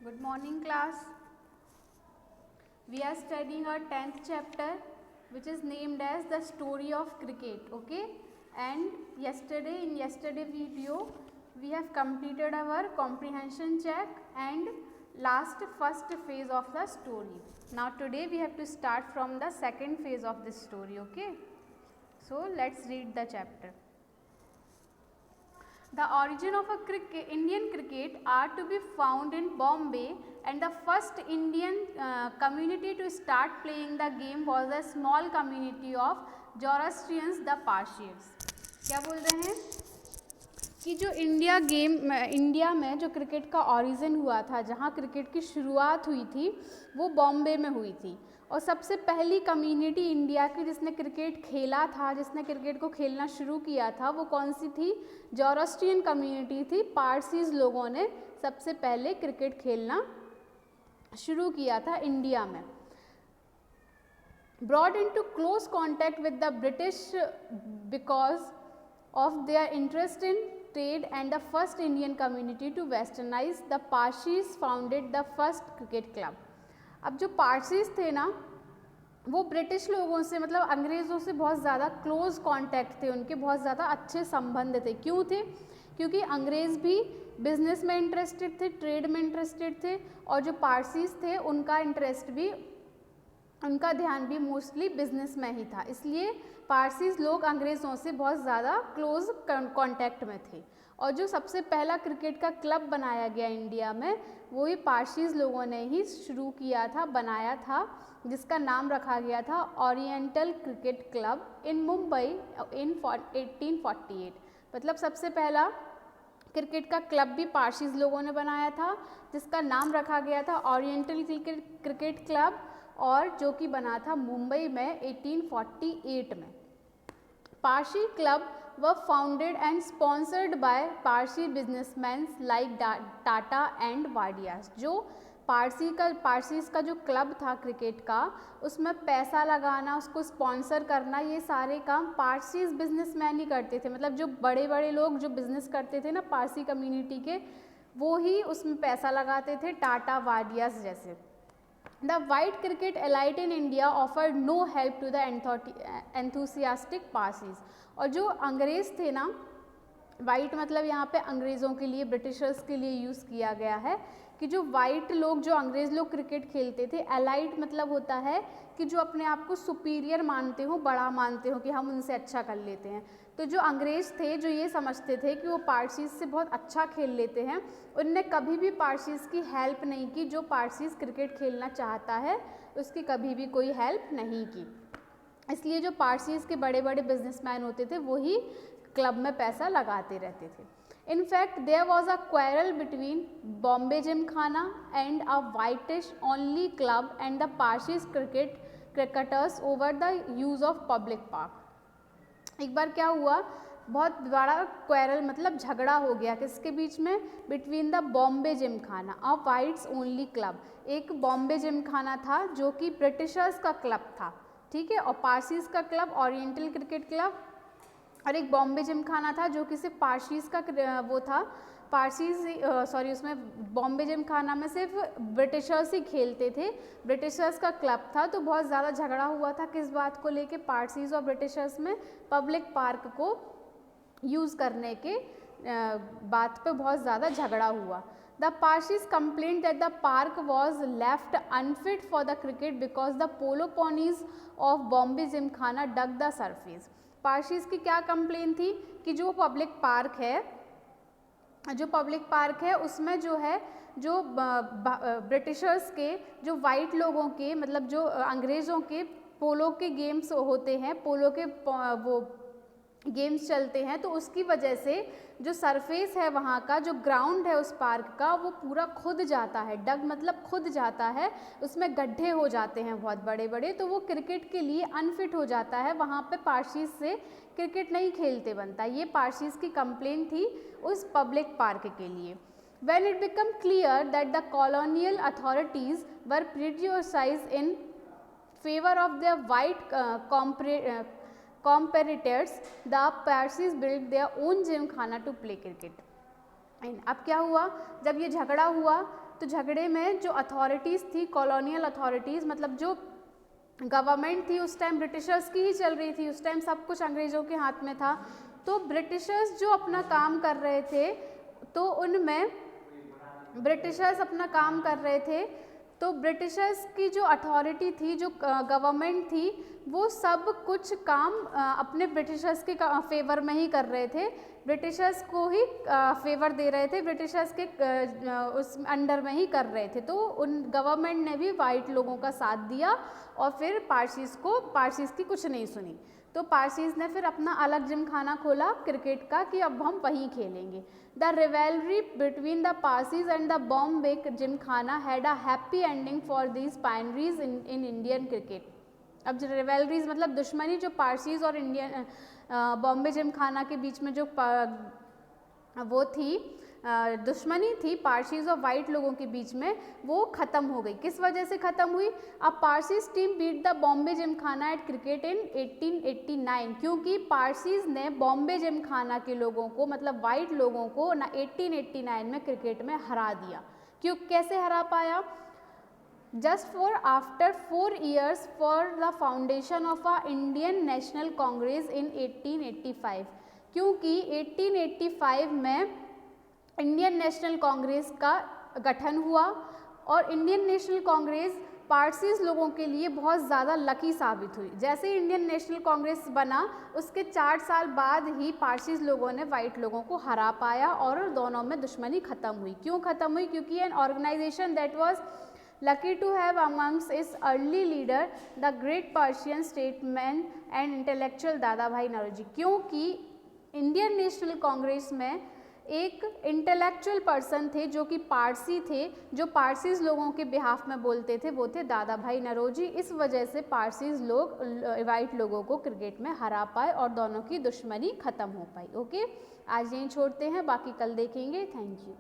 Good morning class. We are studying our 10th chapter which is named as the story of cricket. Okay, and in yesterday video we have completed our comprehension check and first phase of the story. Now today we have to start from the second phase of this story. Okay, so let's read the chapter. The origin of Indian cricket are to be found in Bombay, and the first Indian community to start playing the game was a small community of Zoroastrians, the Parsis. क्या बोल रहे हैं कि जो India में जो cricket का origin हुआ था, जहाँ क्रिकेट की शुरुआत हुई थी वो बॉम्बे में हुई थी। और सबसे पहली कम्युनिटी इंडिया की जिसने क्रिकेट खेला था, जिसने क्रिकेट को खेलना शुरू किया था, वो कौन सी थी? जोरोस्ट्रियन कम्युनिटी थी। पारसीज लोगों ने सबसे पहले क्रिकेट खेलना शुरू किया था इंडिया में। Broad into close contact with the British because of their interest in trade and the first Indian community to westernize the Parsis founded the first cricket club. अब जो पारसीज थे ना, वो ब्रिटिश लोगों से मतलब अंग्रेज़ों से बहुत ज़्यादा क्लोज कांटेक्ट थे, उनके बहुत ज़्यादा अच्छे संबंध थे। क्यों थे? क्योंकि अंग्रेज़ भी बिजनेस में इंटरेस्टेड थे, ट्रेड में इंटरेस्टेड थे, और जो पारसीज थे उनका ध्यान भी मोस्टली बिजनेस में ही था। इसलिए पारसीज लोग अंग्रेज़ों से बहुत ज़्यादा क्लोज कांटेक्ट में थे। और जो सबसे पहला क्रिकेट का क्लब बनाया गया इंडिया में, वो ही पारसीज लोगों ने ही शुरू किया था, बनाया था, जिसका नाम रखा गया था oriental cricket club in Mumbai in 1848। मतलब सबसे पहला क्रिकेट का क्लब भी पारसीज लोगों ने बनाया था, जिसका नाम रखा गया था ओरिएंटल क्रिकेट क्लब, और जो कि बना था मुंबई में 1848 में। Parsi club were founded and sponsored by Parsi businessmen like Tata and Wadias. जो पारसीज का जो क्लब था क्रिकेट का, उसमें पैसा लगाना, उसको स्पॉन्सर करना, ये सारे काम पारसीज बिजनेसमैन ही करते थे। मतलब जो बड़े बड़े लोग जो बिजनेस करते थे ना पारसी कम्युनिटी के, वो ही उसमें पैसा लगाते थे, टाटा वाडियास जैसे। The white cricket elite in India offered no help to the enthusiastic Parsis। और जो अंग्रेज़ थे ना, वाइट मतलब यहाँ पे अंग्रेज़ों के लिए, ब्रिटिशर्स के लिए यूज़ किया गया है कि जो वाइट लोग, जो अंग्रेज़ लोग क्रिकेट खेलते थे, एलाइट मतलब होता है कि जो अपने आप को सुपीरियर मानते हो, बड़ा मानते हो कि हम उनसे अच्छा कर लेते हैं। तो जो अंग्रेज़ थे, जो ये समझते थे कि वो पारसीज से बहुत अच्छा खेल लेते हैं, उनने कभी भी पारसीज की हेल्प नहीं की। जो पारसीज क्रिकेट खेलना चाहता है उसकी कभी भी कोई हेल्प नहीं की। इसलिए जो पारसीज के बड़े बड़े बिजनेसमैन होते थे वही क्लब में पैसा लगाते रहते थे। In fact, there was a quarrel between Bombay Gymkhana and a whitish only club and the Parsis cricketers over the use of public park। एक बार क्या हुआ, बहुत बड़ा क्वेरल मतलब झगड़ा हो गया किसके बीच में? बिटवीन द बॉम्बे जिमखाना और वाइट्स ओनली क्लब। एक बॉम्बे जिमखाना था जो कि ब्रिटिशर्स का क्लब था, ठीक है, और पारसीज का क्लब ओरिएंटल क्रिकेट क्लब, और एक बॉम्बे जिमखाना था जो कि सिर्फ पारसीज का वो था, उसमें बॉम्बे जिमखाना में सिर्फ ब्रिटिशर्स ही खेलते थे, ब्रिटिशर्स का क्लब था। तो बहुत ज़्यादा झगड़ा हुआ था किस बात को लेके? पारसीज और ब्रिटिशर्स में पब्लिक पार्क को यूज़ करने के बात पे बहुत ज़्यादा झगड़ा हुआ। The Parsis complaint that the park was left unfit for the cricket because the polo ponies of Bombay Gymkhana dug the surface. Parsis की क्या कंप्लेन थी कि जो पब्लिक पार्क है उसमें जो है, जो ब्रिटिशर्स के, जो वाइट लोगों के, मतलब जो अंग्रेज़ों के पोलो के गेम्स होते हैं, पोलो के वो गेम्स चलते हैं, तो उसकी वजह से जो सरफेस है वहाँ का, जो ग्राउंड है उस पार्क का, वो पूरा खुद जाता है। डग मतलब खुद जाता है, उसमें गड्ढे हो जाते हैं बहुत बड़े बड़े, तो वो क्रिकेट के लिए अनफिट हो जाता है। वहाँ पे पारसीज से क्रिकेट नहीं खेलते बनता। ये पारसीज की कंप्लेन थी उस पब्लिक पार्क के लिए। When it became clear that the colonial authorities were prejudiced in favor of their white competitors, the Parsis built their own gymkhana to play cricket। अब क्या हुआ, जब ये झगड़ा हुआ तो झगड़े में जो अथॉरिटीज़ थी, कॉलोनियल अथॉरिटीज़, मतलब जो गवर्नमेंट थी उस टाइम ब्रिटिशर्स की ही चल रही थी, उस टाइम सब कुछ अंग्रेज़ों के हाथ में था। तो ब्रिटिशर्स जो अपना काम कर रहे थे, तो उनमें ब्रिटिशर्स अपना काम कर रहे थे, तो ब्रिटिशर्स की जो अथॉरिटी थी, जो गवर्नमेंट थी, वो सब कुछ काम अपने ब्रिटिशर्स के फेवर में ही कर रहे थे, ब्रिटिशर्स को ही फेवर दे रहे थे, ब्रिटिशर्स के उस अंडर में ही कर रहे थे। तो उन गवर्नमेंट ने भी वाइट लोगों का साथ दिया और फिर पारसीज़ की कुछ नहीं सुनी। तो पारसीज़ ने फिर अपना अलग जिमखाना खोला क्रिकेट का कि अब हम वहीं खेलेंगे। The rivalry between the Parsis and the Bombay Gymkhana had a happy ending for these pioneers in Indian cricket. अब जो रिवेलरीज मतलब दुश्मनी जो पारसीज़ और इंडियन बॉम्बे जिमखाना के बीच में जो वो थी दुश्मनी थी पारसीज़ और वाइट लोगों के बीच में, वो ख़त्म हो गई। किस वजह से ख़त्म हुई? अब Parsis team beat the Bombay Gymkhana at cricket in 1889, क्योंकि पारसीज़ ने बॉम्बे जिमखाना के लोगों को, मतलब वाइट लोगों को 1889 में क्रिकेट में हरा दिया। क्यों, कैसे हरा पाया? Just for after 4 years for the foundation of a Indian National Congress in 1885, क्योंकि 1885 में इंडियन नेशनल कांग्रेस का गठन हुआ और इंडियन नेशनल कांग्रेस पारसीज़ लोगों के लिए बहुत ज़्यादा लकी साबित हुई। जैसे ही इंडियन नेशनल कांग्रेस बना, उसके 4 साल बाद ही पारसीज़ लोगों ने वाइट लोगों को हरा पाया और दोनों में दुश्मनी ख़त्म हुई। क्यों ख़त्म हुई? क्योंकि an organization that was lucky to have amongst its early leader the great Persian statesman and intellectual दादा भाई नौरोजी। क्योंकि इंडियन नेशनल कांग्रेस में एक इंटेलेक्चुअल पर्सन थे जो कि पारसी थे, जो पारसीज़ लोगों के बिहाफ में बोलते थे, वो थे दादा भाई नौरोजी। इस वजह से पारसीज़ लोग वाइट लोगों को क्रिकेट में हरा पाए और दोनों की दुश्मनी ख़त्म हो पाई। ओके, आज यहीं छोड़ते हैं, बाकी कल देखेंगे। Thank you.